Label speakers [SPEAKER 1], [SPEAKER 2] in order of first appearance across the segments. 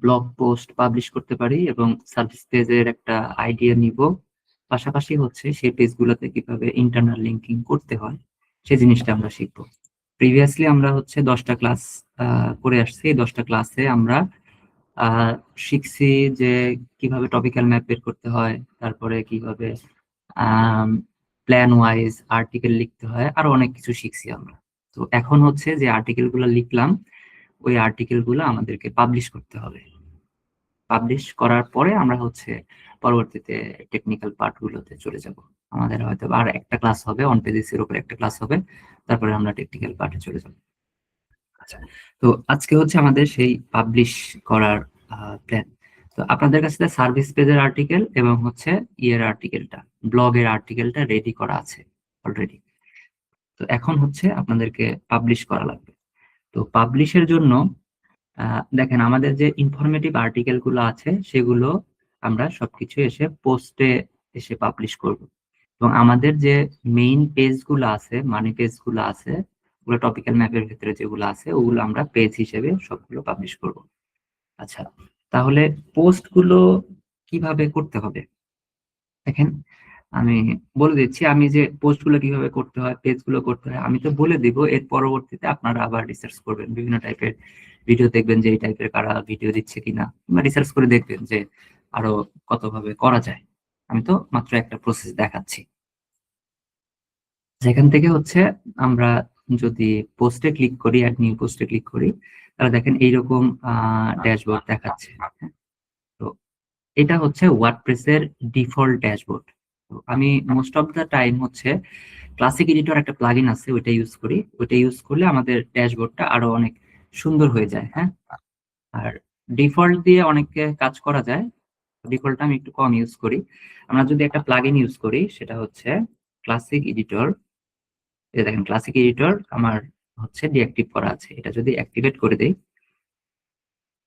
[SPEAKER 1] Blog post publish করতে পারি এবং সার্ভিস পেজের একটা আইডিয়া নিব। পাশাপাশি হচ্ছে সেই পেজগুলোতে কিভাবে ইন্টারনাল লিঙ্কিং করতে হয় সেই জিনিসটা আমরা শিখবো। প্রিভিয়াসলি আমরা হচ্ছে 10টা ক্লাস করে আসছি। 10টা ক্লাসে আমরা শিখছি যে কিভাবে টপিক্যাল ম্যাপ বের করতে হয়, তারপরে কিভাবে প্ল্যান ওয়াইজ আর্টিকেল লিখতে হয়, আরো অনেক কিছু শিখছি আমরা। তো এখন হচ্ছে যে আর্টিকেল গুলো লিখলাম, ওই আর্টিকেল গুলো আমাদেরকে পাবলিশ করতে হবে। পাবলিশ করার পরে আমরা হচ্ছে পরবর্তীতে টেকনিক্যাল পার্ট গুলোতে চলে যাব। আমাদের হয়তো আর একটা ক্লাস হবে, অন পেজেস এর উপর একটা ক্লাস হবে, তারপরে আমরা টেকনিক্যাল পার্টে চলে যাব। আচ্ছা, তো আজকে হচ্ছে আমাদের সেই পাবলিশ করার প্ল্যান। তো আপনাদের কাছে সার্ভিস পেজের আর্টিকেল এবং হচ্ছে ইয়ের আর্টিকেলটা, ব্লগের আর্টিকেলটা রেডি করা আছে অলরেডি। তো এখন হচ্ছে আপনাদেরকে পাবলিশ করা লাগবে। তো পাবলিশের জন্য দেখেন আমাদের যে ইনফরমেটিভ আর্টিকেল গুলো আছে সেগুলো আমরা সবকিছু এসে পোস্টে এসে পাবলিশ করব, এবং আমাদের যে মেইন পেজ গুলো আছে, মানি পেজ গুলো আছে, ওগুলো টপিক্যাল ম্যাপের ভিতরে যেগুলো আছে ওগুলো আমরা পেজ হিসেবে সবগুলো পাবলিশ করব। আচ্ছা, তাহলে পোস্ট গুলো কিভাবে করতে হবে দেখেন, আমি বলে দিচ্ছি। আমি যে পোস্ট গুলো কিভাবে করতে হয়, পেজ গুলো করতে হয় আমি তো বলে দিব, এর পরবর্তীতে আপনারা আবার রিসার্চ করবেন, বিভিন্ন টাইপের ভিডিও দেখবেন যে এই টাইপের কারা ভিডিও দিচ্ছে কিনা, কিংবা রিসার্চ করে দেখবেন যে আরো কতভাবে করা যায়। আমি তো মাত্র একটা প্রসেস দেখাচ্ছি। যেখান থেকে হচ্ছে আমরা যদি পোস্টে ক্লিক করি, অ্যাড নিউ পোস্টে ক্লিক করি, তাহলে দেখেন এইরকম ড্যাশবোর্ড দেখাচ্ছে। তো এটা হচ্ছে ওয়ার্ডপ্রেসের ডিফল্ট ড্যাশবোর্ড। আমি মোস্ট অফ দা টাইম হচ্ছে ক্লাসিক এডিটর একটা প্লাগইন আছে, ওইটা ইউজ করি। ওইটা ইউজ করলে আমাদের ড্যাশবোর্ডটা আরো অনেক সুন্দর হয়ে যায়। হ্যাঁ, আর ডিফল্ট দিয়ে অনেকে কাজ করা যায়, ডিফল্টটা আমি একটু কম ইউজ করি। আমরা যদি একটা প্লাগইন ইউজ করি সেটা হচ্ছে ক্লাসিক এডিটর। এই দেখেন ক্লাসিক এডিটর আমার হচ্ছে ডিঅ্যাক্টিভ করা আছে, এটা যদি অ্যাক্টিভেট করে দেই,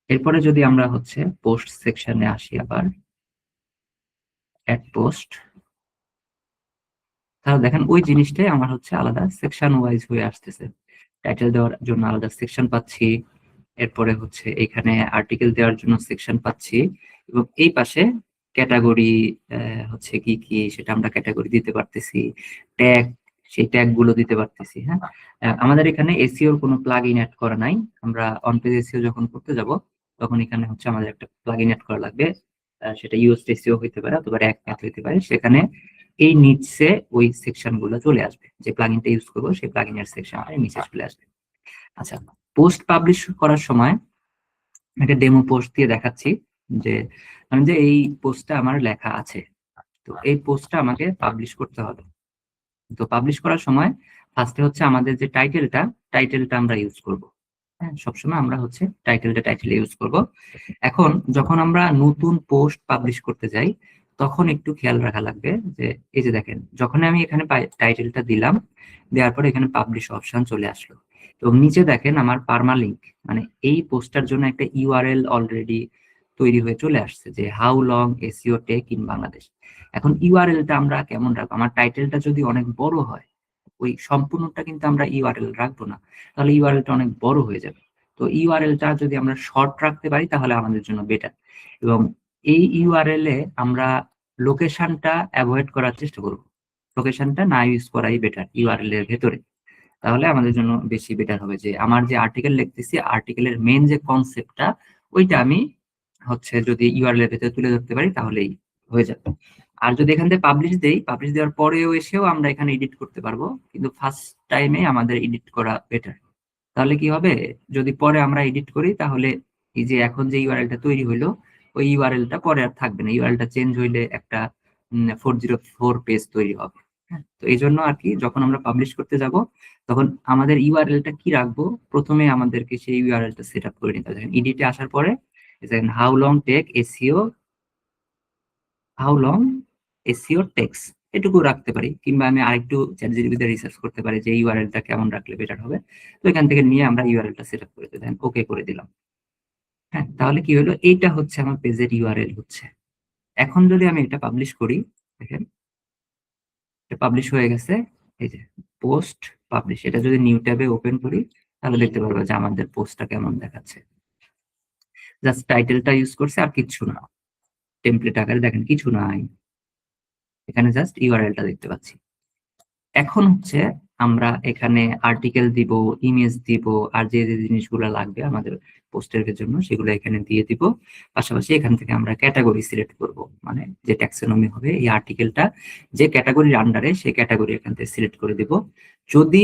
[SPEAKER 1] এরপরে যদি আমরা হচ্ছে পোস্ট সেকশনে আসি, আবার অ্যাড পোস্ট, তাহলে দেখেন ওই জিনিসটাই আমার হচ্ছে আলাদা সেকশন ওয়াইজ হয়ে আসতেছে। টাইটেল দেওয়ার জন্য আলাদা সেকশন পাচ্ছি, এরপরে হচ্ছে এখানে আর্টিকেল দেওয়ার জন্য সেকশন পাচ্ছি, এবং এই পাশে ক্যাটাগরি হচ্ছে কি কি সেটা আমরা ক্যাটাগরি দিতে পারতেছি, ট্যাগ সেই ট্যাগ গুলো দিতে পারতেছি। হ্যাঁ, আমাদের এখানে এসইওর কোনো প্লাগইন অ্যাড করা নাই। আমরা অন পেজ এসইও যখন করতে যাব তখন এখানে হচ্ছে আমাদের একটা প্লাগইন অ্যাড করা লাগবে। সেটা ইউএস এসইও হইতে পারে অথবা র্যাক ম্যাথ হইতে পারে। সেখানে এই নিচে ওই সেকশন গুলো চলে আসবে, যে প্লাগইনটা ইউজ করবো সেই প্লাগইনের সেকশনটা নিচে চলে আসবে। আচ্ছা, পোস্ট পাবলিশ করার সময় একটা ডেমো পোস্ট দিয়ে দেখাচ্ছি যে মানে যে এই পোস্টটা আমার লেখা আছে, তো এই পোস্টটা আমাকে পাবলিশ করতে হবে। তো পাবলিশ করার সময় ফার্স্টে হচ্ছে আমাদের যে টাইটেলটা আমরা ইউজ করব। হ্যাঁ, সবসময় আমরা হচ্ছে টাইটেল ইউজ করব। এখন যখন আমরা নতুন পোস্ট পাবলিশ করতে যাই তখন একটু খেয়াল রাখা লাগবে যে এই যে দেখেন, যখন আমি এখানে টাইটেলটা দিলাম, দেওয়ার পরে এখানে পাবলিশ অপশন চলে আসলো, এবং নিচে দেখেন আমার পার্মালিঙ্ক, মানে এই পোস্টটার জন্য একটা ইউআরএল অলরেডি তৈরি হয়ে চলে আসছে, যে how long SEO take in Bangladesh. এখন ইউআরএলটা আমরা কেমন রাখবো? আমার টাইটেলটা যদি অনেক বড় হয়, ওই সম্পূর্ণটা কিন্তু আমরা ইউআরএল রাখবো না, তাহলে ইউআরএলটা অনেক বড় হয়ে যাবে। তো ইউআরএলটা যদি আমরা শর্ট রাখতে পারি তাহলে আমাদের জন্য বেটার, এবং এই ইউআরএল এ আমরা লোকেশনটা অ্যাভয়েড করার চেষ্টা করব। লোকেশনটা না ইউজ করাই বেটার ইউআরএল এর ভেতরে, তাহলে আমাদের জন্য বেশি বেটার হবে। যে আমার যে আর্টিকেল লিখতেছি, আর্টিকেলের মেন যে কনসেপ্টটা ওইটা আমি হচ্ছে যদি ইউআরএল এর ভেতরে তুলে ধরতে পারি তাহলেই হয়ে যাবে। আর যদি এখান থেকে পাবলিশ দেই, পাবলিশ দেওয়ার পরেও এসেও আমরা এখানে এডিট করতে পারবো, কিন্তু ফার্স্ট টাইমে আমাদের এডিট করা বেটার। তাহলে কি হবে, যদি পরে আমরা এডিট করি তাহলে এই যে এখন যে ইউআরএলটা তৈরি হইলো ওই ইউআরএলটা পরে আর থাকবে না, ইউআরএলটা চেঞ্জ হইলে একটা 404 পেজ তৈরি হবে। হ্যাঁ, তো এই জন্য আর কি যখন আমরা পাবলিশ করতে যাব তখন আমাদের ইউআরএলটা কি রাখবো, প্রথমে আমাদেরকে সেই ইউআরএলটা সেট আপ করে নিতে হবে। এডিটে আসার পরে দেখেন how long take SEO, how long SEO takes, এটুকু রাখতে পারি, কিংবা আমি আরেকটু চ্যাটজিপিটিতে রিসার্চ করতে পারি যে ইউআরএলটা কেমন রাখলে বেটার হবে। তো এখান থেকে নিয়ে আমরা ইউআরএলটা সেট আপ করে দেন ওকে করে দিলাম। হ্যাঁ, তাহলে কি হলো, এইটা হচ্ছে আমার পেজের ইউআরএল হচ্ছে। এখন যদি আমি এটা পাবলিশ করি, দেখেন এটা পাবলিশ হয়ে গেছে। এই যে পোস্ট পাবলিশ, এটা যদি নিউ ট্যাবে ওপেন করি তাহলে দেখতে পারবো যে আমাদের পোস্টটা কেমন দেখাচ্ছে। জাস্ট টাইটেলটা ইউজ করছে আর কিচ্ছু না। টেমপ্লেট আকারে দেখেন কিছু নাই, এখানে জাস্ট ইউআরএলটা দেখতে পাচ্ছি। এখন হচ্ছে আমরা এখানে আর্টিকেল দিব, ইমেজ দিব, আর যে যে জিনিসগুলো লাগবে আমাদের পোস্টের জন্য সেগুলো এখানে দিয়ে দিব। পাশাপাশি এখান থেকে আমরা ক্যাটাগরি সিলেক্ট করব, মানে যে ট্যাক্সোনমি হবে এই আর্টিকেলটা যে ক্যাটাগরির আন্ডারে সেই ক্যাটাগরি এখান থেকে সিলেক্ট করে দিব। যদি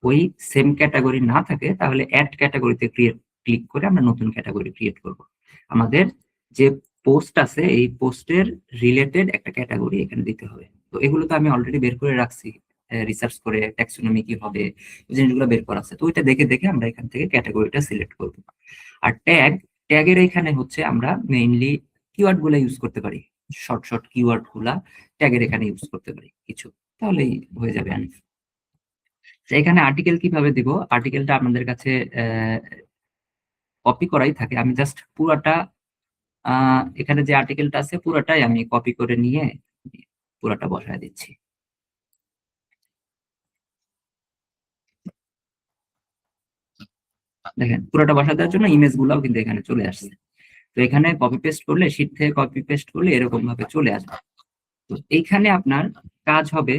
[SPEAKER 1] ওই সেম ক্যাটাগরি না থাকে তাহলে অ্যাড ক্যাটাগরিতে ক্লিক করে আমরা নতুন ক্যাটাগরি ক্রিয়েট করব। আমাদের যে পোস্ট আছে এই পোস্টের রিলেটেড একটা ক্যাটাগরি এখানে দিতে হবে। তো এগুলো তো আমি অলরেডি বের করে রাখছি, রিসার্চ করে ট্যাক্সোনমি কি হবে এই জিনিসগুলো বের করা আছে। তো ওইটা দেখে দেখে আমরা এখান থেকে ক্যাটাগরিটা সিলেক্ট করব। আর ট্যাগের এখানে হচ্ছে আমরা মেইনলি কিওয়ার্ড গুলা ইউজ করতে পারি, শর্ট শর্ট কিওয়ার্ড গুলা ট্যাগের এখানে ইউজ করতে পারি কিছু, তাহলেই হয়ে যাবে। এখানে আর্টিকেল কিভাবে দিব, আর্টিকেলটা আপনাদের কাছে কপি করাই থাকে। আমি জাস্ট পুরাটা এখানে যে আর্টিকেলটা আছে পুরাটাই আমি কপি করে নিয়ে পুরাটা বসায় দিচ্ছি। দেখেন পুরোটা বসা দেওয়ার জন্য ইমেজ গুলাও কিন্তু এখানে চলে আসছে। তো এখানে কপি পেস্ট করলে, শীট থেকে কপি পেস্ট করলে এরকম ভাবে চলে আসবে। তো এইখানে আপনার কাজ হবে,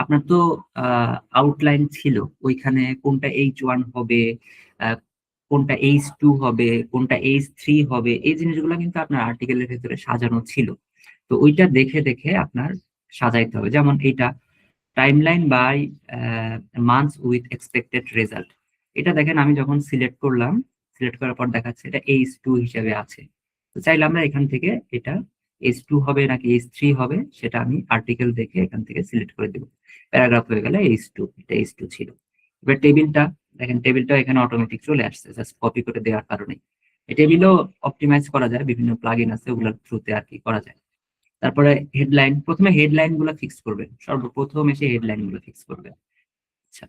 [SPEAKER 1] আপনার তো আউটলাইন ছিল, ওইখানে কোনটা H1 হবে, কোনটা H2 হবে, কোনটা H3 হবে, এই জিনিসগুলো কিন্তু আপনার আর্টিকেলের ভেতরে সাজানো ছিল। তো ওইটা দেখে দেখে আপনার সাজাইতে হবে। যেমন এইটা timeline by months with expected result, এটা দেখেন আমি যখন সিলেক্ট করলাম, সিলেক্ট করার পর দেখাচ্ছে এটা H2 হিসেবে আছে। তো চাইলে আমরা এখান থেকে এটা H2 হবে নাকি H3 হবে সেটা আমি আর্টিকেল দেখে এখান থেকে সিলেক্ট করে দেবো। প্যারাগ্রাফ হয়ে গেলে H2, এটা H2 ছিল। এবার টেবিলটা দেখেন, টেবিলটা এখানে অটোমেটিক চলে আসছে জাস্ট কপি করে দেওয়ার কারণে। এই টেবিলও অপটিমাইজ করা যায়, বিভিন্ন প্লাগইন আছে ওগুলোর থ্রুতে আর কি করা যায়। তারপরে হেডলাইন, প্রথমে হেডলাইন গুলো ফিক্স করবেন, সর্বপ্রথম এসে হেডলাইন গুলো ফিক্স করবেন। আচ্ছা,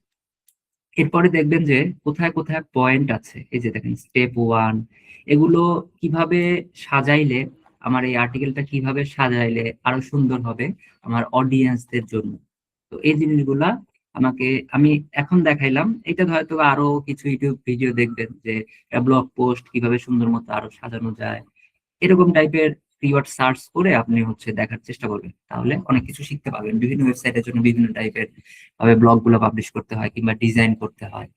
[SPEAKER 1] এরপরে দেখবেন যে কোথায় কোথায় পয়েন্ট আছে, এই যে দেখেন স্টেপ 1, এগুলো কিভাবে সাজাইলে, আমার এই আর্টিকেলটা কিভাবে সাজাইলে আরো সুন্দর হবে আমার অডিয়েন্সদের জন্য। তো এই জিনিসগুলা আমাকে, আমি এখন দেখাইলাম, এটা হয়তো আরো কিছু ইউটিউব ভিডিও দেখবেন যে ব্লগ পোস্ট কিভাবে সুন্দর মতো আরো সাজানো যায়, এরকম টাইপের কিওয়ার্ড সার্চ করে আপনি হচ্ছে দেখার চেষ্টা করবেন, তাহলে অনেক কিছু শিখতে পারবেন। বিভিন্ন ওয়েবসাইটের জন্য বিভিন্ন টাইপের ভাবে ব্লগ গুলো পাবলিশ করতে হয় কিংবা ডিজাইন করতে হয়।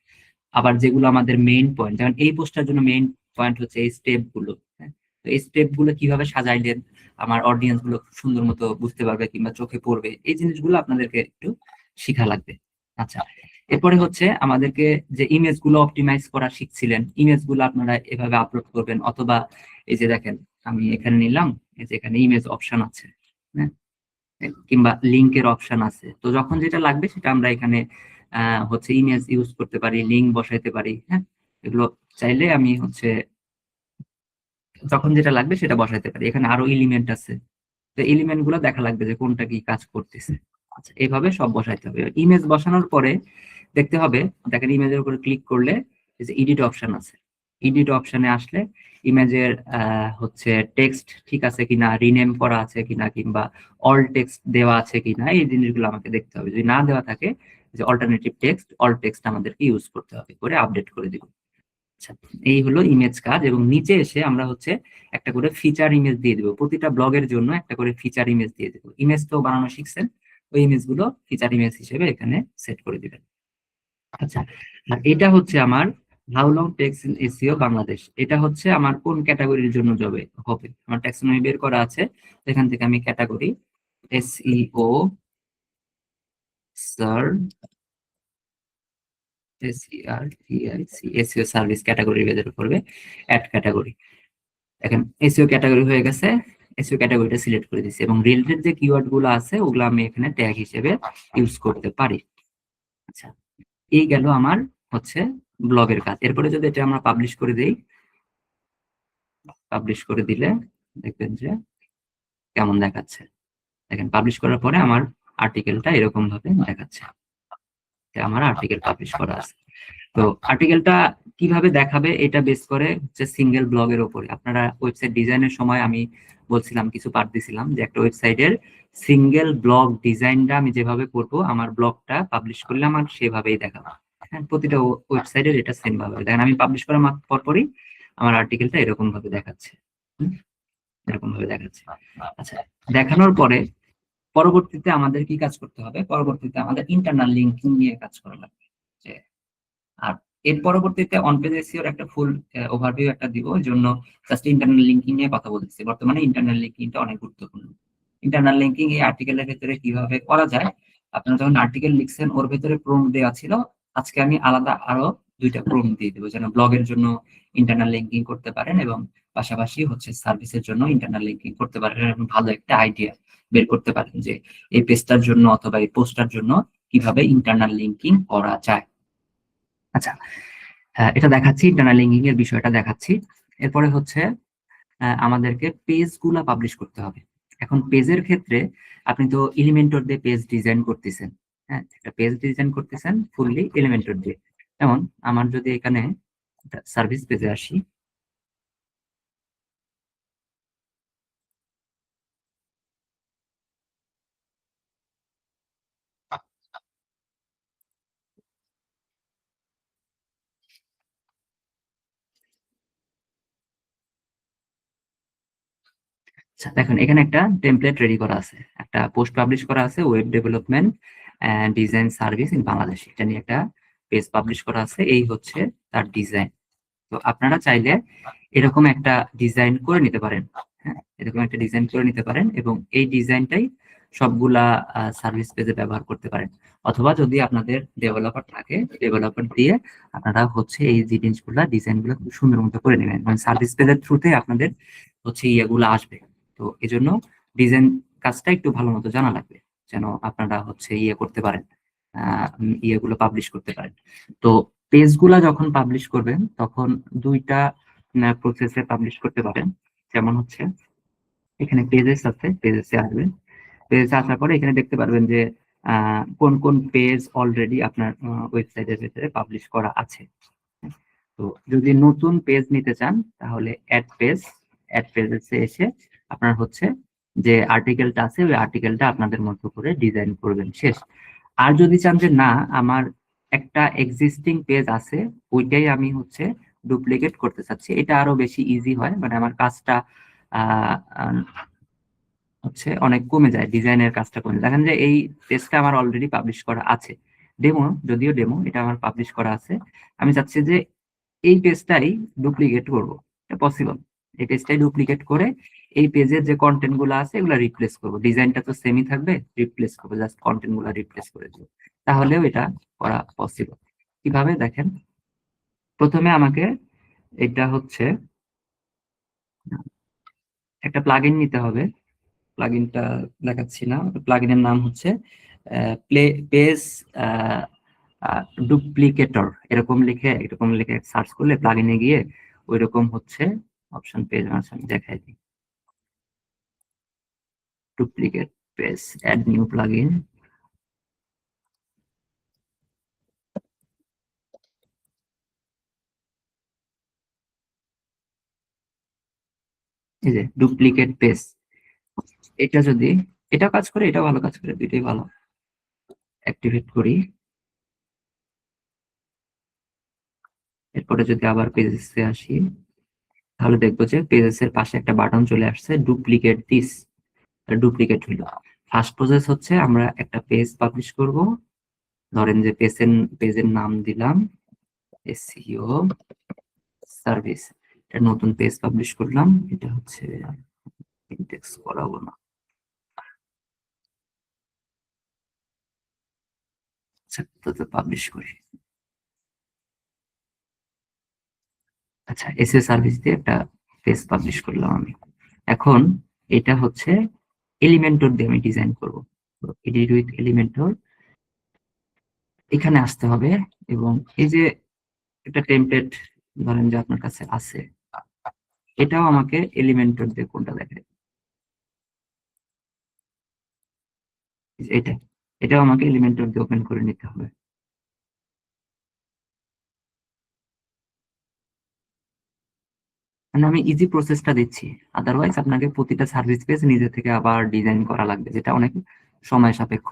[SPEAKER 1] আবার যেগুলো আমাদের মেইন পয়েন্ট, যেমন এই পোস্টার জন্য মেইন পয়েন্ট হচ্ছে এই স্টেপ গুলো, হ্যাঁ? তো এই স্টেপ গুলো কিভাবে সাজাইলেন আমার অডিয়েন্স গুলো খুব সুন্দর মতো বুঝতে পারবে কিংবা চোখে পড়বে, এই জিনিসগুলো আপনাদেরকে একটু শিখা লাগবে। আচ্ছা, এরপরে হচ্ছে আমাদেরকে যে ইমেজ গুলো অপটিমাইজ করা শিখছিলেন, ইমেজ গুলো আপনারা এভাবে আপলোড করবেন, অথবা এই যে দেখেন আমি এখানে নিলাম, এই যে এখানে ইমেজ অপশন আছে, হ্যাঁ, কিংবা লিঙ্কের অপশন আছে। তো যখন যেটা লাগবে সেটা আমরা এখানে হচ্ছে ইমেজ ইউজ করতে পারি, লিঙ্ক বসাইতে পারি, হ্যাঁ, এগুলো চাইলে আমি হচ্ছে যখন যেটা লাগবে সেটা বসাইতে পারি। এখানে আরো এলিমেন্ট আছে, তো এলিমেন্ট গুলো দেখা লাগবে যে কোনটা কি কাজ করতেছে। আচ্ছা, এইভাবে সব বসাইতে হবে। ইমেজ বসানোর পরে দেখতে হবে, দেখেন ইমেজের উপরে ক্লিক করলে এই যে এডিট অপশন আছে, এডিট অপশনে আসলে ইমেজের হচ্ছে টেক্সট ঠিক আছে কিনা, রিনেম করা আছে কিনা, কিংবা অল টেক্সট দেওয়া আছে কিনা, এই জিনিসগুলো আমাকে দেখতে হবে। যদি না দেওয়া থাকে, যে অল্টারনেটিভ টেক্সট, অল টেক্সট আমাদেরকে ইউজ করতে হবে, করে আপডেট করে দিব। আচ্ছা, এই হলো ইমেজ কাজ। এবং নিচে এসে আমরা হচ্ছে একটা করে ফিচার ইমেজ দিয়ে দিব, প্রতিটা ব্লগের জন্য একটা করে ফিচার ইমেজ দিয়ে দিব। ইমেজ তো বানানো শিখছেন, ওই ইমেজ গুলো ফিচার ইমেজ হিসেবে এখানে সেট করে দিবেন। আচ্ছা, আর এটা হচ্ছে আমার how long takes in SEO Bangladesh, এটা হচ্ছে আমার কোন ক্যাটাগরির জন্য হবে হবে আমার ট্যাক্সোনমি বের করা আছে। এখান থেকে আমি category SEO sir, SEO service category বের করবে, অ্যাড ক্যাটাগরি। এখন এসইও ক্যাটাগরি হয়ে গেছে, এসইও ক্যাটাগরিটা সিলেক্ট করে দিচ্ছি এবং রিলেটেড যে কিওয়ার্ড গুলো আছে ওগুলো আমি এখানে ট্যাগ হিসেবে ইউজ করতে পারি। আচ্ছা, এই গেল আমার হচ্ছে ব্লগের কাজ। এরপরে যদি এটা আমরা পাবলিশ করে দেই, পাবলিশ করে দিলে দেখবেন যে কেমন দেখাচ্ছে। দেখেন পাবলিশ করার পরে আমার আর্টিকেলটা এরকম ভাবে দেখাচ্ছে, আমার আর্টিকেল পাবলিশ করা আছে। তো আর্টিকেলটা কিভাবে দেখাবে এটা বেস করে হচ্ছে সিঙ্গেল ব্লগের উপরে। আপনারা ওয়েবসাইট ডিজাইনের সময় আমি বলছিলাম, কিছু পার্ট দিছিলাম যে একটা ওয়েবসাইটের সিঙ্গেল ব্লগ ডিজাইনটা আমি যেভাবে করব, আমার ব্লগটা পাবলিশ করলে আমার সেভাবেই দেখাবো। হ্যাঁ, প্রতিটা ওয়েবসাইটের এটা সেম ভাবে দেখেন, আমি পাবলিশ করার পরপরই আমার আর্টিকেলটা এরকম ভাবে দেখাচ্ছে। এরকম ভাবে দেখাচ্ছে। আচ্ছা, দেখানোর পরে পরবর্তীতে আমাদের কি কাজ করতে হবে? পরবর্তীতে আমাদের ইন্টারনাল লিঙ্কিং নিয়ে কাজ করা লাগবে। যে আর এর পরবর্তীতে অন পেজ এসইও একটা ফুল ওভারভিউ একটা দিব, ওই জন্য জাস্ট ইন্টারনাল লিঙ্কিং নিয়ে কথা বলতেছি। বর্তমানে ইন্টারনাল লিঙ্কিংটা অনেক গুরুত্বপূর্ণ। ইন্টারনাল লিঙ্কিং এই আর্টিকেলের ভেতরে কিভাবে করা যায়, আপনারা যখন আর্টিকেল লিখছেন ওর ভেতরে প্রম্পট দেওয়া ছিল, আজকে আমি আলাদা আরো 2টা প্রম্পট দিয়ে দেবো, যেন ব্লগের জন্য ইন্টারনাল লিঙ্কিং করতে পারেন এবং পাশাপাশি হচ্ছে সার্ভিসের জন্য ইন্টারনাল লিঙ্কিং করতে পারেন, এবং ভালো একটা আইডিয়া বের করতে পারেন যে এই পেজটার জন্য অথবা এই পোস্টটার জন্য কিভাবে ইন্টারনাল লিঙ্কিং করা যায়। আচ্ছা, এটা দেখাচ্ছি, ইন্টারনাল লিঙ্কিং এর বিষয়টা দেখাচ্ছি। এরপরে হচ্ছে আমাদেরকে পেজ গুলা পাবলিশ করতে হবে। এখন পেজের ক্ষেত্রে আপনি তো এলিমেন্টর দিয়ে পেজ ডিজাইন করতেছেন। হ্যাঁ, একটা পেজ ডিজাইন করতেছেন ফুললি এলিমেন্টর দিয়ে। যেমন আমার যদি এখানে সার্ভিস পেজে আসি, আচ্ছা দেখুন এখানে একটা টেমপ্লেট রেডি করা আছে, একটা পোস্ট পাবলিশ করা আছে, web development and design service in Bangladesh, এটা নিয়ে একটা পেজ পাবলিশ করা আছে। এই হচ্ছে তার ডিজাইন। তো আপনারা চাইলে এরকম একটা ডিজাইন করে নিতে পারেন। হ্যাঁ, এরকম একটা ডিজাইন করে নিতে পারেন এবং এই ডিজাইনটাই সবগুলা সার্ভিস পেজে ব্যবহার করতে পারেন। অথবা যদি আপনাদের ডেভেলপার থাকে, ডেভেলপার দিয়ে আপনারা হচ্ছে এই জিনিসগুলা ডিজাইনগুলো খুব সুন্দর মতো করে নেবেন, মানে সার্ভিস পেজের থ্রুতে আপনাদের হচ্ছে ইয়েগুলো আসবে। তো এজন্য ডিজাইন কাজটা একটু ভালো মতো জানা লাগবে, যেন আপনারা হচ্ছে ইয়ে করতে পারেন, ইয়েগুলো পাবলিশ করতে পারেন। তো পেজগুলা যখন পাবলিশ করবেন তখন 2টা প্রসেসে পাবলিশ করতে পারেন। যেমন হচ্ছে এখানে পেজেস আছে, পেজেসে আসবেন, পেজে আসার পরে এখানে দেখতে পারবেন যে কোন কোন পেজ অলরেডি আপনার ওয়েবসাইটের ভেতরে পাবলিশ করা আছে। তো যদি নতুন পেজ নিতে চান তাহলে অ্যাড পেজেসে এসে আপনার হচ্ছে যে আর্টিকেলটা আছে ওই আর্টিকেলটা আপনাদের মতো করে ডিজাইন করবেন, শেষ। আর যদি চান যে না আমার একটা এক্সিস্টিং পেজ আছে ওইটাই আমি হচ্ছে ডুপ্লিকেট করতে চাচ্ছি, এটা আরো বেশি ইজি হয়, মানে আমার কাজটা আহ আহ, হচ্ছে অনেক কমে যায়, ডিজাইনের কাজটা কমে যায়। দেখেন যে এই পেজটা আমার অলরেডি পাবলিশ করা আছে, ডেমো, যদিও ডেমো, এটা আমার পাবলিশ করা আছে। আমি চাচ্ছি যে এই পেজটাই ডুপ্লিকেট করবো, এটা পসিবল। এই পেজটাই ডুপ্লিকেট করে এই পেজের যে কন্টেন্ট গুলো আছে এগুলো রিপ্লেস করবো, ডিজাইনটা তো সেমই থাকবে, রিপ্লেস করবো, জাস্ট কন্টেন্ট গুলো রিপ্লেস করে দেবো, তাহলেও এটা করা পসিবল। কিভাবে দেখেন, প্রথমে আমাকে এটা হচ্ছে একটা প্লাগইন নিতে হবে। প্লাগইনটা দেখাচ্ছি না, প্লাগইনের নাম হচ্ছে প্লে পেজ ডুপ্লিকেটর, এরকম লিখে সার্চ করলে প্লাগইনে গিয়ে ওইরকম হচ্ছে অপশন পেজ আছে, আমি দেখাই দিই। Duplicate page, add new plugin. এই যে ডুপ্লিকেট পেজ, এটা যদি এটা কাজ করে, এটা ভালো কাজ করে, দুইটাই ভালো। অ্যাক্টিভেট করি, এরপরে যদি আবার পেজেসে আসি তাহলে দেখবো যে পেজেস এর পাশে একটা বাটন চলে আসছে, ডুপ্লিকেট দিস, ডুপ্লিকেট হইলো। ফার্স্ট প্রসেস হচ্ছে আমরা একটা পেজ পাবলিশ করব, ধরেন যে পেজের নাম দিলাম এসইও সার্ভিস, এটা নতুন পেজ পাবলিশ করলাম, এটা হচ্ছে ইনডেক্স করাবো না। আচ্ছা, তো পাবলিশ করি। আচ্ছা, এসইও সার্ভিস দিয়ে একটা পেজ পাবলিশ করলাম আমি। এখন এটা হচ্ছে এলিমেন্টর দিয়ে আমি ডিজাইন করব। এডিট উইথ এলিমেন্টর, এখানে আসতে হবে এবং এই যে একটা টেমপ্লেট ধরেন যে আপনার কাছে আছে, এটাও আমাকে এলিমেন্টর দিয়ে কোনটা দেখায়, এই যে এটাও আমাকে এলিমেন্টর দিয়ে ওপেন করে নিতে হবে। মানে আমি ইজি প্রসেসটা দিচ্ছি, আদারওয়াইজ আপনাকে প্রতিটা সার্ভিস পেজ নিজে থেকে আবার ডিজাইন করা লাগবে, যেটা অনেক সময় সাপেক্ষ।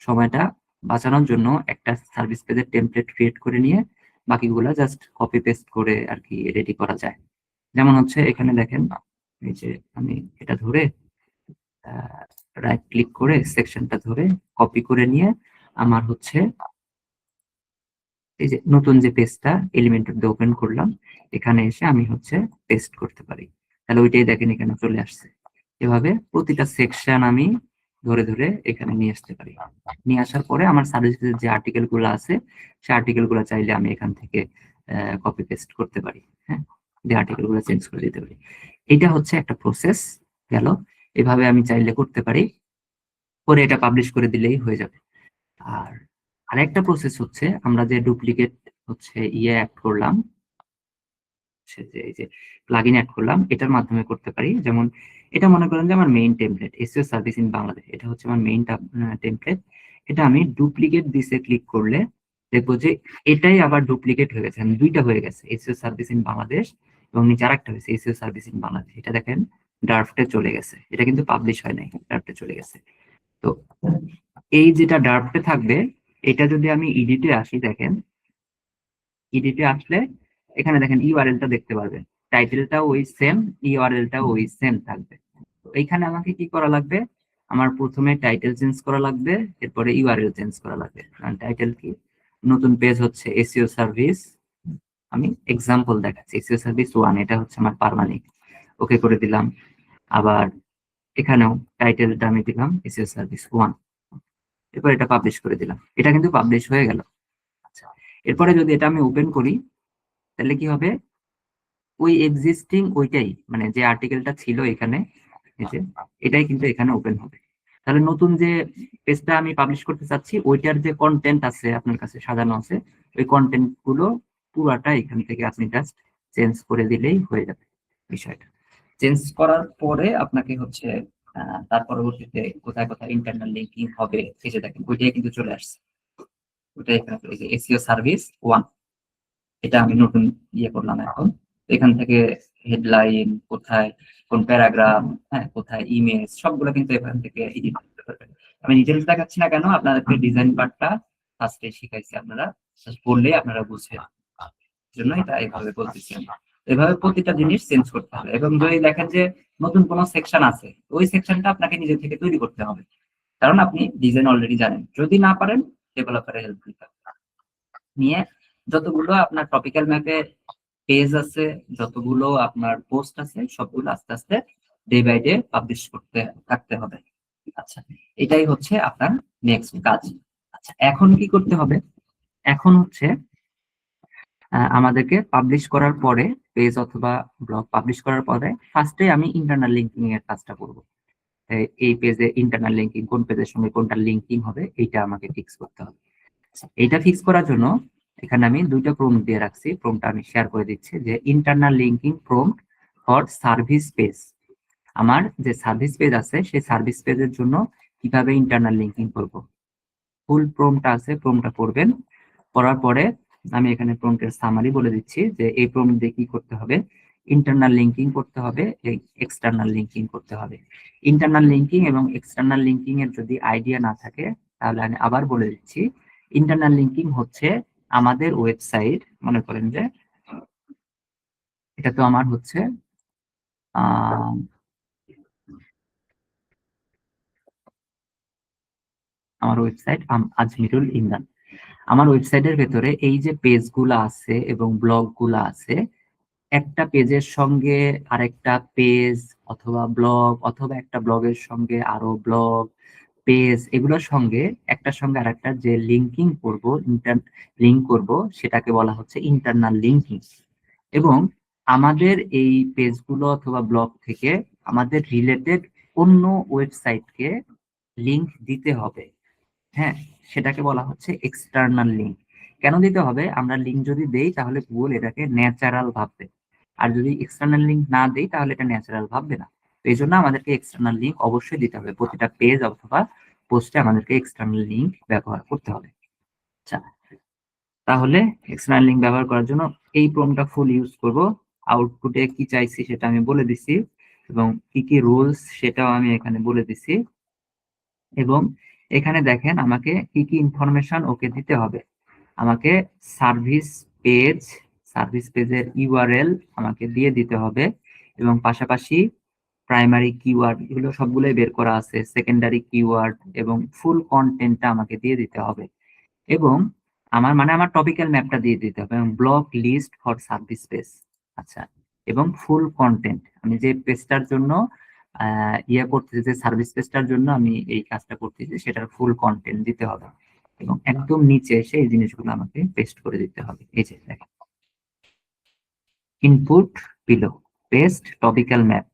[SPEAKER 1] সময়টা বাঁচানোর জন্য একটা সার্ভিস পেজের টেমপ্লেট ক্রিয়েট করে নিয়ে বাকিগুলা জাস্ট কপি পেস্ট করে আর কি রেডি করা যায়। যেমন হচ্ছে এখানে দেখেন, এই যে আমি এটা ধরে রাইট ক্লিক করে সেকশনটা ধরে কপি করে নিয়ে আমার হচ্ছে এই যে নতুন যে পেজটা এলিমেন্টর দিয়ে ওপেন করলাম, এখানে এসে আমি হচ্ছে পেস্ট করতে পারি। তাহলে ওইটাই দেখেন এখানে চলে আসছে। এভাবে প্রতিটা সেকশন আমি ধরে ধরে এখানে নিয়ে আসতে পারি। নিয়ে আসার পরে আমার সার্ভিসের যে আর্টিকেল গুলো আছে, সেই আর্টিকেল গুলো চাইলে আমি এখান থেকে কপি পেস্ট করতে পারি। হ্যাঁ, যে আর্টিকেল গুলো চেঞ্জ করে দিতে পারি। এটা হচ্ছে একটা প্রসেস গেল। এভাবে আমি চাইলে করতে পারি, করে এটা পাবলিশ করে দিলেই হয়ে যাবে। আর আরেকটা প্রসেস হচ্ছে আমরা যে ডুপ্লিকেট হচ্ছে অ্যাড করলাম, এই যে প্লাগইন অ্যাড করলাম, এটার মাধ্যমে করতে পারি। যেমন এটা মনে করেন যে আমার main template SEO service in Bangladesh, এটা হচ্ছে আমার মেইন টেমপ্লেট। এটা আমি ডুপ্লিকেট দিসে ক্লিক করলে দেখবো যে এটাই আবার ডুপ্লিকেট হয়ে গেছে, দুইটা হয়ে গেছে, এসইও সার্ভিস ইন বাংলাদেশ এবং নিচে আরেকটা হয়েছে এসইও সার্ভিস ইন বাংলাদেশ। এটা দেখেন ড্রাফটে চলে গেছে, এটা কিন্তু পাবলিশ হয় নাই, ড্রাফটে চলে গেছে। তো এই যেটা ড্রাফটে থাকবে, এটা যদি আমি ইডিটে আসি, দেখেন ইডিটে আসলে এখানে দেখেন ইউআরএলটা দেখতে পারবেন, টাইটেলটাও ওই সেম, ইউআরএলটাও ওই সেম থাকবে। তো এইখানে আমাকে কি করা লাগবে, আমার প্রথমে টাইটেল চেঞ্জ করা লাগবে, এরপরে ইউআরএল চেঞ্জ করা লাগবে। কারণ টাইটেল কি, নতুন পেজ হচ্ছে এসইও সার্ভিস, আমি এক্সাম্পল দেখাচ্ছি, এসইও সার্ভিস 1, এটা হচ্ছে আমার পার্মানেন্ট। ওকে করে দিলাম। আবার এখানেও টাইটেলটা আমি দিলাম এসইও সার্ভিস 1, এরপর এটা পাবলিশ করে দিলাম, এটা কিন্তু পাবলিশ হয়ে গেল। আচ্ছা, এরপরে যদি এটা আমি ওপেন করি, তাহলে কি হবে, ওই এক্সিস্টিং ওইটাই, মানে যে আর্টিকেলটা ছিল এখানে, এই যে এটাই কিন্তু এখানে ওপেন হবে। তাহলে নতুন যে পেজটা আমি পাবলিশ করতে চাচ্ছি, ওইটার যে কন্টেন্ট আছে আপনার কাছে সাজানো আছে, ওই কন্টেন্ট গুলো পুরাটা এখান থেকে আপনি জাস্ট চেঞ্জ করে দিলেই হয়ে যাবে। বিষয়টা চেঞ্জ করার পরে আপনাকে হচ্ছে তার পরবর্তীতে কোথায় কোথায় ইন্টারনাল লিঙ্কিং হবে, এই যে দেখেন ওইটাই কিন্তু চলে আসছে। ওইটাই এখানে এসইও সার্ভিস 1, এটা আমি নতুন করলাম এখন। এখান থেকে হেডলাইন কোথায়, কোন প্যারাগ্রাফ, হ্যাঁ কোথায় ইমেজ, সবগুলো কিন্তু এখান থেকে এডিট করতে পারবেন। আমি ডিটেলস দেখাচ্ছি না কেন, আপনাদেরকে ডিজাইন পার্টটা ফার্স্টে শিখাইছি, আপনারা পড়লে আপনারা বুঝবেন, জন্য এটা এইভাবে বলতেছি আমি। এভাবে প্রতিটা জিনিস চেঞ্জ করতে হবে, এবং যদি দেখেন যে নতুন কোনো সেকশন আছে, ওই সেকশনটা আপনাকে নিজে থেকে তৈরি করতে হবে, কারণ আপনি ডিজাইন অলরেডি জানেন। যদি না পারেন, ডেভেলপারের হেল্প নিতে হবে। নিয়ে যতগুলো আপনার টপিক্যাল ম্যাপে পেজ আছে, যতগুলো আপনার পোস্ট আছে, সবগুলো আস্তে আস্তে ডে বাই ডে পাবলিশ করতে থাকতে হবে। আচ্ছা, এটাই হচ্ছে আপনার নেক্সট কাজ। আচ্ছা, এখন কি করতে হবে, এখন হচ্ছে আমাদেরকে পাবলিশ করার পরে, পেজ অথবা ব্লগ পাবলিশ করার পরে ফার্স্টে আমি ইন্টারনাল লিঙ্কিং এর কাজটা করব। এই পেজে ইন্টারনাল লিঙ্কিং, কোন পেজের সঙ্গে কোনটা লিঙ্কিং হবে, এইটা আমাকে ফিক্স করতে হবে। এইটা ফিক্স করার জন্য এখানে আমি দুইটা প্রম্পট দিয়ে রাখছি, প্রম্পটটা আমি শেয়ার করে দিচ্ছি, যে internal linking prompt for service page. আমার যে সার্ভিস পেজ আছে, সেই সার্ভিস পেজের জন্য কিভাবে ইন্টারনাল লিঙ্কিং করব, ফুল প্রম্পটটা আছে, প্রম্পটটা পড়বেন। পড়ার পরে আমি এখানে প্রম্পটের সামারি বলে দিচ্ছি, যে এই প্রম্পট দিয়ে কি করতে হবে, ইন্টারনাল লিঙ্কিং করতে হবে, এক্সটার্নাল লিঙ্কিং করতে হবে। ইন্টারনাল লিঙ্কিং এবং এক্সটার্নাল লিঙ্কিং এর যদি আইডিয়া না থাকে, তাহলে আমি আবার বলে দিচ্ছি, ইন্টারনাল লিঙ্কিং হচ্ছে আমাদের ওয়েবসাইট, মনে করেন যে এটা তো আমার হচ্ছে আমার ওয়েবসাইট আজমিরুল ইমরান। আমার ওয়েবসাইটের ভেতরে এই যে পেজগুলো আছে এবং ব্লগগুলো আছে, একটা পেজের সঙ্গে আরেকটা পেজ অথবা ব্লগ, অথবা একটা ব্লগের সঙ্গে আরো ব্লগ, পেজ, এগুলোর সঙ্গে একটার সঙ্গে আরেকটা যে লিঙ্কিং করব, লিঙ্ক করব, সেটাকে বলা হচ্ছে ইন্টারনাল লিঙ্কিং। এবং আমাদের এই পেজগুলো অথবা ব্লগ থেকে আমাদের রিলেটেড অন্য ওয়েবসাইটকে লিঙ্ক দিতে হবে। হ্যাঁ, সেটাকে বলা হচ্ছে এক্সটার্নাল লিঙ্ক। কেন দিতে হবে, আমরা লিঙ্ক যদি দেই তাহলে গুগল এটাকে ন্যাচারাল ভাববে, আর যদি এক্সটার্নাল লিঙ্ক না দেই তাহলে এটা ন্যাচারাল ভাববে না। তো এই জন্য আমাদেরকে এক্সটার্নাল লিঙ্ক অবশ্যই দিতে হবে, প্রতিটা পেজ অথবা পোস্টে আমাদেরকে এক্সটার্নাল লিঙ্ক ব্যবহার করতে হবে। আচ্ছা, তাহলে এক্সটার্নাল লিঙ্ক ব্যবহার করার জন্য এই প্রম্পটটা ফুল ইউজ করব। আউটপুটে কি চাইছি সেটা আমি বলে দিছি, এবং কি কি রুলস সেটাও আমি এখানে বলে দিছি। এবং এখানে দেখেন আমাকে কি কি ইনফরমেশন ওকে দিতে হবে। আমাকে সার্ভিস পেজ, সার্ভিস পেজের ইউআরএল আমাকে দিয়ে দিতে হবে, এবং পাশাপাশি প্রাইমারি কিওয়ার্ড এগুলো সবগুলোই বের করা আছে, সেকেন্ডারি কিওয়ার্ড এবং ফুল কন্টেন্টটা আমাকে দিয়ে দিতে হবে, এবং আমার টপিক্যাল ম্যাপটা দিয়ে দিতে হবে, এবং block list for service page. আচ্ছা, এবং ফুল কন্টেন্ট আমি যে পেজটার জন্য করতেছি, যে সার্ভিস পেজটার জন্য আমি এই কাজটা করতেছি সেটার ফুল কন্টেন্ট দিতে হবে, এবং একদম নিচে এসে এই জিনিসগুলো আমাকে পেস্ট করে দিতে হবে। এই যে দেখেন, input below, paste topical map,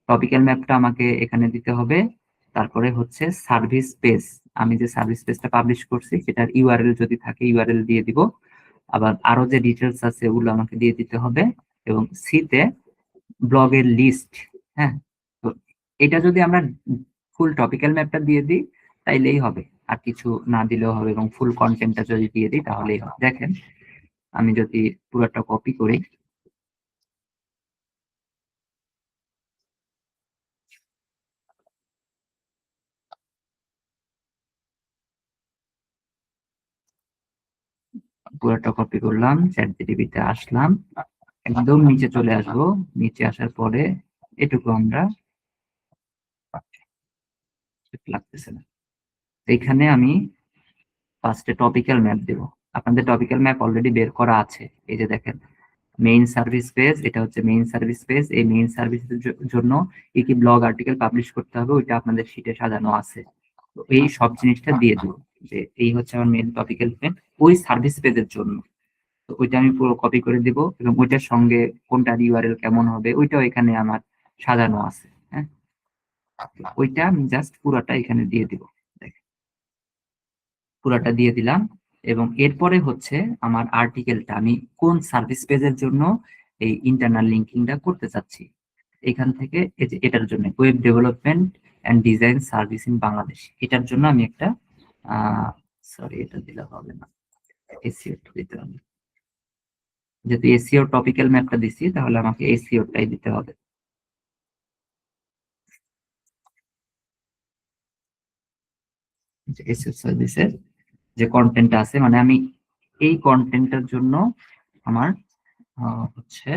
[SPEAKER 1] topical ম্যাপটা আমাকে এখানে দিতে হবে। তারপরে হচ্ছে সার্ভিস পেজ, আমি যে সার্ভিস পেজটা পাবলিশ করছি সেটার ইউআরএল যদি থাকে ইউআরএল দিয়ে দিব, আবার আরো যে ডিটেলস আছে ওগুলো আমাকে দিয়ে দিতে হবে, এবং সিতে ব্লগের লিস্ট। হ্যাঁ, তো এটা যদি আমরা ফুল টপিক্যাল ম্যাপটা দিয়ে দিই তাইলেই হবে, আর কিছু না দিলেও হবে, এবং ফুল কন্টেন্টটা যদি দিয়ে দিই তাহলেই হবে। দেখেন, আমি যদি পুরোটা কপি করি, পুরোটা কপি করলাম, চ্যাটজিপিটিতে আসলাম, একদম নিচে চলে আসবো, নিচে আসার পরে এটুকু আমরা লাগতেছে না, এখানে আমি ফার্স্টে টপিক্যাল ম্যাপ দেব। আপনাদের টপিক্যাল ম্যাপ অলরেডি বের করা আছে, এই যে দেখেন মেইন সার্ভিস পেজ, এটা হচ্ছে মেইন সার্ভিস পেজ। এই মেইন সার্ভিসের জন্য কি কি ব্লগ আর্টিকেল পাবলিশ করতে হবে ওইটা আপনাদের শিটে সাজানো আছে, তো এই সব জিনিসটা দিয়ে দেবো, যে এই হচ্ছে আমার মেইন টপিক্যাল পেজ ওই সার্ভিস পেজের জন্য। তো ওইটা আমি পুরো কপি করে দিব, এবং ওইটার সঙ্গে কোনটার ইউআরএল কেমন হবে ওইটাও এখানে আমার সাজানো আছে। হ্যাঁ, ওইটা আমি জাস্ট পুরোটা এখানে দিয়ে দিব, দেখেন পুরোটা দিয়ে দিলাম। এবং এরপরে হচ্ছে আমার আর্টিকেলটা আমি কোন সার্ভিস পেজের জন্য এই ইন্টারনাল লিঙ্কিংটা করতে চাচ্ছি, এখান থেকে এই যে এটার জন্য web development and design service in Bangladesh, এটার জন্য আমি একটা সরি এটা দিলে হবে না, এসইও দিতে হবে, যেহেতু এসইও টপিক্যাল ম্যাপটা দিছি তাহলে আমাকে এসইওটাই দিতে হবে। এসইও সার্ভিসের যে কন্টেন্ট আছে, মানে আমি এই কন্টেন্টের জন্য আমার হচ্ছে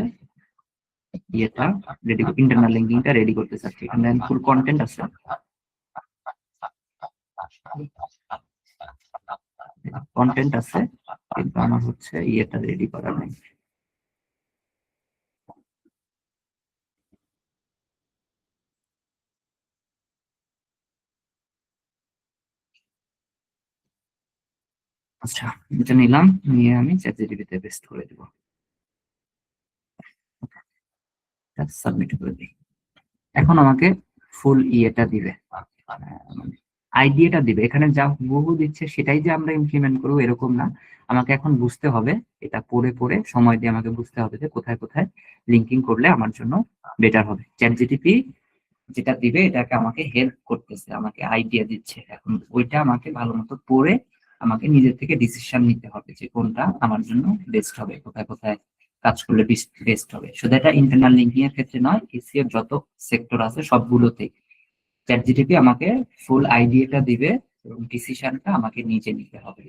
[SPEAKER 1] ইয়েটা রেডি, ইন্টারনাল লিঙ্কিংটা রেডি করতে চাচ্ছি, এখানে ফুল কন্টেন্ট আছে, কন্টেন্ট আছে, কিন্তু আমার হচ্ছে ইয়েটা রেডি করা নাই। আচ্ছা, এটা নিলাম, নিয়ে আমি চ্যাটজিপিটিতে পেস্ট করে দিব, সাবমিট করে দিই। এখন আমাকে ফুল ইয়েটা দিবে, আইডিয়াটা দিবে, এখানে যা বহু দিচ্ছে সেটাই যে আমরা ইমপ্লিমেন্ট করবো এরকম না, আমাকে এখন বুঝতে হবে, এটা পড়ে পড়ে সময় দিয়ে আমাকে বুঝতে হবে যে কোথায় কোথায় লিঙ্কিং করলে আমার জন্য বেটার হবে। চ্যাটজিপিটি যেটা দিবে এটাকে আমাকে হেল্প করতেছে, আমাকে আইডিয়া দিচ্ছে, এখন ওইটা আমাকে ভালো মতো পড়ে আমাকে নিজের থেকে ডিসিশন নিতে হবে যে কোনটা আমার জন্য বেস্ট হবে, কোথায় কোথায় কাজ করলে বেস্ট হবে। শুধু এটা ইন্টারনাল লিঙ্কিং এর ক্ষেত্রে নয়, এসিও এর যত সেক্টর আছে সবগুলোতেই চ্যাটজিপিটি আমাকে ফুল আইডিয়াটা দিবে, এবং ডিসিশনটা আমাকে নিজে নিতে হবে।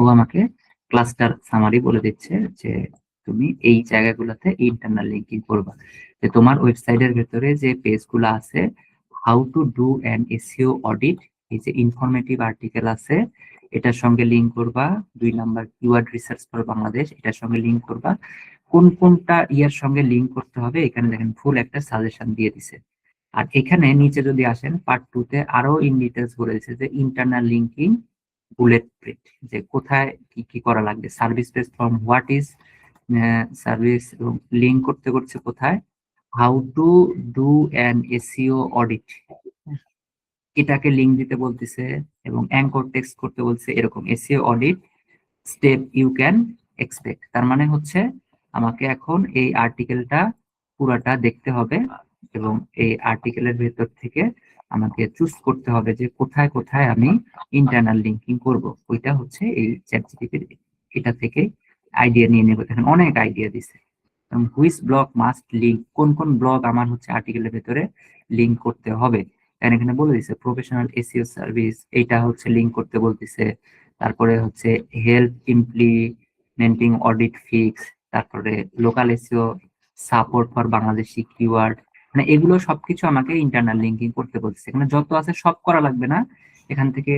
[SPEAKER 1] ও আমাকে ক্লাস্টার সামারি বলে দিচ্ছে যে তুমি এই জায়গাগুলোতে ইন্টারনাল লিঙ্কিং করবা, যে তোমার ওয়েবসাইটের ভেতরে যে পেজগুলো আছে, how to do an SEO audit, এই যে ইনফরমেটিভ আর্টিকেল আছে এটার সঙ্গে লিঙ্ক করবা, 2 number keyword research for Bangladesh এটার সঙ্গে লিঙ্ক করবা, কোন কোনটা ইয়ার সঙ্গে লিঙ্ক করতে হবে এখানে দেখেন ফুল একটা সাজেশন দিয়ে দিছে। আর এখানে নিচে যদি আসেন পার্ট 2 তে আরো ইন ডিটেলস বলেছে যে ইন্টারনাল লিঙ্কিং বুলেট প্রিন্ট, যে কোথায় কি কি করা লাগবে, service page from what is service, এবং লিঙ্ক করতে করছে কোথায়, how to do an SEO audit, এটাকে লিঙ্ক দিতে বলতেছে, এবং অ্যাঙ্কর টেক্সট করতে বলছে, এরকম SEO audit step you can expect. তার মানে হচ্ছে আমাকে এখন এই আর্টিকেলটা পুরাটা দেখতে হবে, এবং এই আর্টিকেলের ভেতর থেকে আমাকে চুজ করতে হবে যে কোথায় কোথায় আমি ইন্টারনাল লিঙ্কিং করব, ওইটা হচ্ছে এই চ্যাটজিপিটির এটা থেকে আইডিয়া নিয়ে নেব। দেখেন অনেক আইডিয়া দিছে, হুইচ ব্লক মাস্ট লিঙ্ক, কোন কোন ব্লক আমার হচ্ছে আর্টিকেলের ভেতরে লিঙ্ক করতে হবে। কারণ এখানে বলে দিচ্ছে প্রফেশনাল এসইও সার্ভিস, এইটা হচ্ছে লিঙ্ক করতে বলতেছে। তারপরে হচ্ছে হেল্প ইমপ্লিমেন্টিং অডিট ফিক্স, তারপরে local SEO support for Bangladeshi keyword, মানে এগুলো সবকিছু আমাকে ইন্টারনাল লিঙ্কিং করতে বলছে। এখানে যত আছে সব করা লাগবে না, এখান থেকে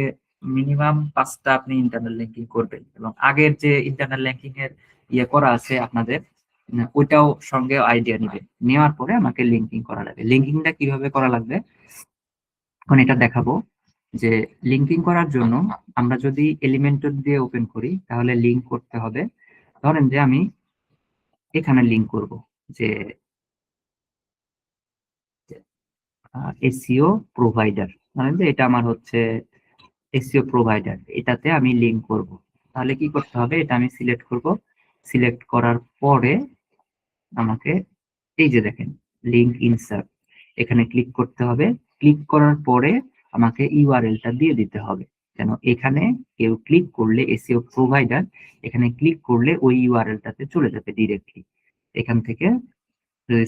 [SPEAKER 1] মিনিমাম 5টা আপনি ইন্টারনাল লিঙ্কিং করবেন, এবং আগের যে ইন্টারনাল লিঙ্কিং এর ইয়ে করা আছে আপনাদের, ওইটাও সঙ্গে আইডিয়া নিবে, নেওয়ার পরে আমাকে লিঙ্কিং করা লাগবে। লিঙ্কিংটা কিভাবে করা লাগবে এখন এটা দেখাবো। যে লিঙ্কিং করার জন্য আমরা যদি এলিমেন্টর দিয়ে ওপেন করি তাহলে লিঙ্ক করতে হবে। ধরেন যে আমি এখানে লিঙ্ক করব যে এসইও প্রোভাইডার, মানে যে এটা আমার হচ্ছে এসইও প্রোভাইডার, এটাতে আমি লিঙ্ক করব। তাহলে কি করতে হবে, এটা আমি সিলেক্ট করব। সিলেক্ট করার পরে আমাকে এই যে দেখেন লিঙ্ক ইনসার্ট, এখানে ক্লিক করতে হবে। ক্লিক করার পরে আমাকে ইউআরএলটা দিয়ে দিতে হবে, যেন এখানে কেউ ক্লিক করলে এসইও প্রোভাইডার, এখানে ক্লিক করলে ওই ইউআরএলটাতে চলে যাবে ডিরেক্টলি। এখান থেকে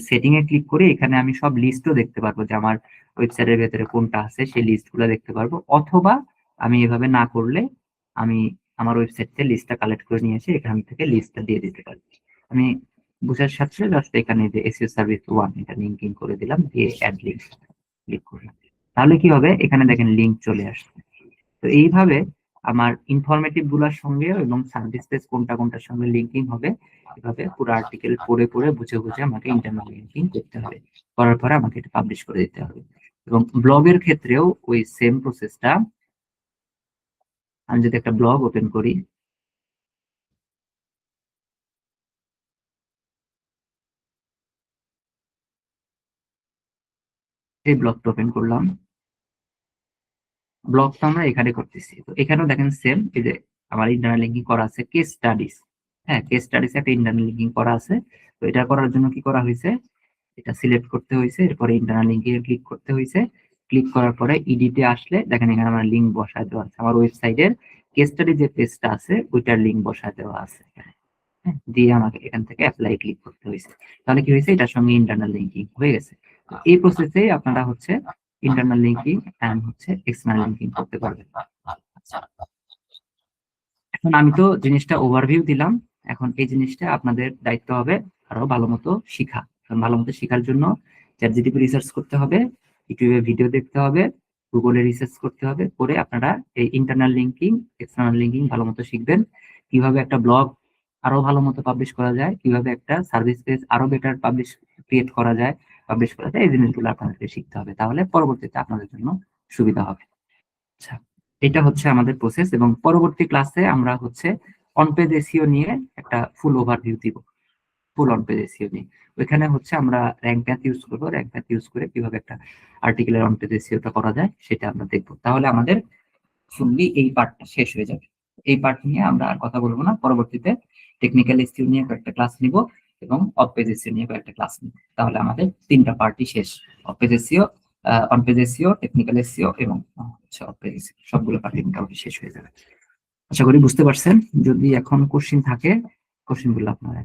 [SPEAKER 1] সেটিং এ ক্লিক করে এখানে আমি সব লিস্টও দেখতে পারবো, যে আমার ওয়েবসাইটের ভেতরে কোনটা আছে সেই লিস্টগুলো দেখতে পারবো। অথবা আমি এভাবে না করলে আমি আমার ওয়েবসাইট থেকে লিস্টটা কালেক্ট করে নিয়ে এসে এখান থেকে লিস্টটা দিয়ে দিতে পারি। আমি বুঝার সাথে জাস্ট এখানে যে এসইও সার্ভিস 1 এটা লিঙ্কিং করে দিলাম, দিয়ে অ্যাড লিঙ্ক ক্লিক করলাম। তাহলে কি হবে, এখানে দেখেন লিঙ্ক চলে আসছে। তো এইভাবে আমার ইনফরমেটিভ গুলার সঙ্গে এবং সার্ভিস পেজ কোনটা কোনটার সঙ্গে লিঙ্কিং হবে, এভাবে পুরো আর্টিকেল পড়ে পড়ে বুঝে বুঝে আমাকে ইন্টারনাল লিঙ্কিং করতে হবে। করার পরে আমাকে এটা পাবলিশ করে দিতে হবে। এবং ব্লগের ক্ষেত্রেও ওই সেম প্রসেসটা, আমি যদি একটা ব্লগ ওপেন করি, এই ব্লগটা ওপেন করলাম, ব্লগটা আমরা এখানে করতেছি। তো এখানেও দেখেন সেম, এই যে আমার ইন্টারনাল লিঙ্কিং করা আছে কেস স্টাডিজ। হ্যাঁ, কেস স্টাডিজ একটা ইন্টারনাল লিঙ্কিং করা আছে। তো এটা করার জন্য কি করা হয়েছে, এটা সিলেক্ট করতে হয়েছে, এরপরে ইন্টারনাল লিঙ্কে ক্লিক করতে হয়েছে। ক্লিক করার পরে ইডিটে আসলে দেখেন এখানে আমার লিঙ্ক বসায় দেওয়া আছে, আমার ওয়েবসাইটের কেস স্টাডি যে পেজটা আছে ওইটার লিঙ্ক বসায় দেওয়া আছে এখানে। হ্যাঁ, দিয়ে আমাকে এখান থেকে অ্যাপ্লাই ক্লিক করতে হয়েছে। তাহলে কি হয়েছে, এটার সঙ্গে ইন্টারনাল লিঙ্কিং হয়ে গেছে। এই প্রসেসে আপনারা হচ্ছে ইন্টারনাল লিঙ্কিং এন্ড হচ্ছে এক্সটার্নাল লিঙ্কিং করতে পারবেন। এখন আমি তো জিনিসটা ওভারভিউ দিলাম, এখন এই জিনিসটা আপনাদের দায়িত্ব হবে আরো ভালো মতো শিখা। কারণ ভালো মতো শেখার জন্য চ্যাটজিপিটি রিসার্চ করতে হবে, ইউটিউবে ভিডিও দেখতে হবে, গুগলে রিসার্চ করতে হবে, করে আপনারা এই ইন্টারনাল লিঙ্কিং এক্সটার্নাল লিঙ্কিং ভালো মতো শিখবেন। কিভাবে একটা ব্লগ আরো ভালো মতো পাবলিশ করা যায়, কিভাবে একটা সার্ভিস পেজ আরো বেটার ক্রিয়েট করা যায়, পাবলিশ করা যায়, এই জিনিসগুলো আপনাদেরকে শিখতে হবে। তাহলে পরবর্তীতে আপনাদের জন্য সুবিধা হবে। আচ্ছা, এটা হচ্ছে আমাদের প্রসেস, এবং পরবর্তী ক্লাসে আমরা হচ্ছে অন পেজ এসইও নিয়ে একটা ফুল ওভারভিউ দিব। ফুল অন পেজ এসইও নিয়ে ওইখানে হচ্ছে আমরা র্যাঙ্ক ম্যাথ ইউজ করবো, র্যাঙ্ক ম্যাথ ইউজ করে কিভাবে একটা আর্টিকেলের অন পেজ এসইওটা করা যায় সেটা আমরা দেখবো। তাহলে আমাদের ফুললি এই পার্টটা শেষ হয়ে যাবে। এই পার্ট নিয়ে আমরা আর কথা বলবো না, পরবর্তীতে টেকনিক্যাল এসইও নিয়ে কয়েকটা ক্লাস নিব এবং অফ পেজ এসইও নিয়ে কয়েকটা ক্লাস নিব। তাহলে আমাদের 3টা পার্টই শেষ, of page SEO, on page SEO, technical SEO এবং অফ পেজ এসইও, সবগুলো পার্টি মোটামুটি শেষ হয়ে যাবে। আশা করি বুঝতে পারছেন। যদি এখন কোশ্চিন থাকে, কোশ্চিন গুলো আপনারা